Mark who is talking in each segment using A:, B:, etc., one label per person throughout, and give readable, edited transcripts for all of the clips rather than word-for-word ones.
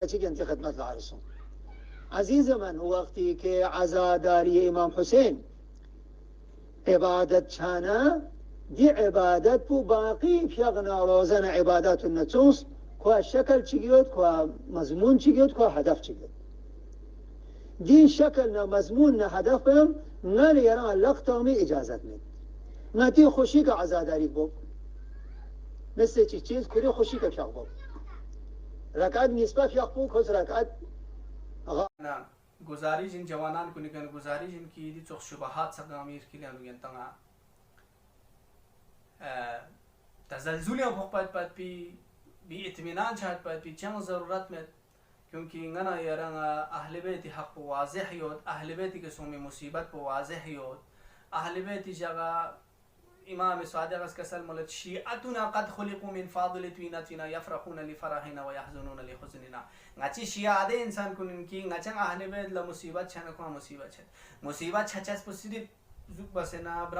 A: چی انت خدمت العرسون عزیز من وقتی که عزاداری امام حسین عبادت چانه دي عبادت بو باقي فيغنا روزن عبادات النصوص كوا شكل چيگيوت كوا مضمون چيگيوت كوا هدف چيگيوت دي شكلنا مضموننا هدفهم نال يران لقطامي اجازت مید نتی خوشی که عزاداری بو مثل چیز کلی خوشی که فیغ بو رکعت نسبه فیغ بو کس رکعت
B: گزارش این جوانان کو نکن گزارش این کی دی چخ شبهات سگا امیر کلیانو ینتنا تزلزل یا بخبات پات بی اطمینان شاید پات بی چند ضرورت میں کیونکہ انگنا یران اہل بیت حق واضح یود اہل بیت کے سومی مصیبت کو واضح یود اہل بیت جگہ امام صادق اس کسل ملت شیعتنا قد خلقوا من فاضل توینتنا یفرحون لفرحنا ويحزنون لحزننا ngaci شیعه ade insan kunin ki ngaca ahli bait la musibat chana ko musibat chachas positif zuk basena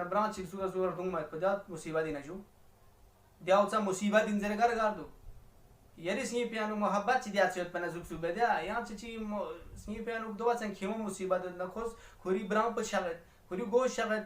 B: branch suga zugar dung mat padat musibat ina ju diauca musibat din zere gardu yeri sni piano muhabbat chi diat pana zuk subeda ya chi sni piano do wasan khimo musibat na khos khuri bram pa shagat khuri go shagat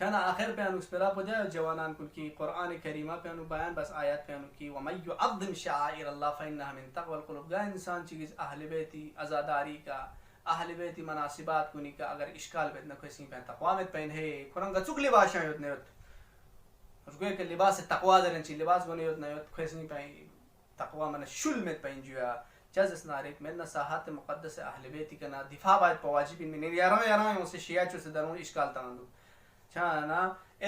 B: كان آخر بيانو اسپرا پدیا جوانان کل کی قرآن کریمہ piano بیان بس آیات piano کی وَمَن يُعَظِّمْ شَعَائِرَ اللَّهِ فَإِنَّهَا مِن تَقْوَى الْقُلُوبِ گا انسان چیز اہل بیتی عزاداری کا اہل بیتی مناسبات کنی کا اگر اشکال بیت نہ کوئی پین تقوی میں پین ہے قرآن چک لباس یوت نیوت اس کو کہ لباس تقوی درن چی لباس گنے یوت نیوت کوئی پین تقوی من شل میں پین جوا جز نارک من نصاحت مقدس اہل بیتی کا دفاع باید واجب من یارا سے شیعہ چ سے درون اشکال تاندو چانا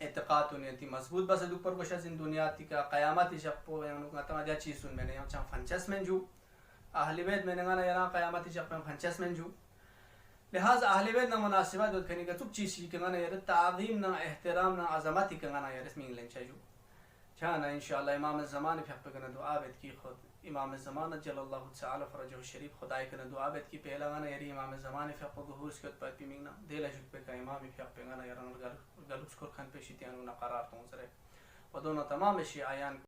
B: اعتقاد نیتی مضبوط بس دو پر گوش از این دنیا تی کا قیامت شق پو یانو کا تما جا چیز سن میں یہاں چا فنچس من جو اہل بیت میں نگانا یرا قیامت شق میں فنچس من جو لہذا اہل بیت نہ مناسبت دو کنی کا چک چیز کی نہ یر تعظیم نہ احترام نہ عظمت کی نہ یر اسمین لن چا جو چانا انشاءاللہ امام الزمان پہ پکنا دعا بیت کی خود امام الزمان جل اللہ تعالی فرجہ الشریف خدای کنا دعا بیت کی پہلا گانا یری امام الزمان پہ ظہور اس کے پر پیمنا دیلا جک پہ کا امام پہ پہ گانا یران گلوس کور کھن پہ شتیانو نہ قرار تو سرے ودون تمام شیعیان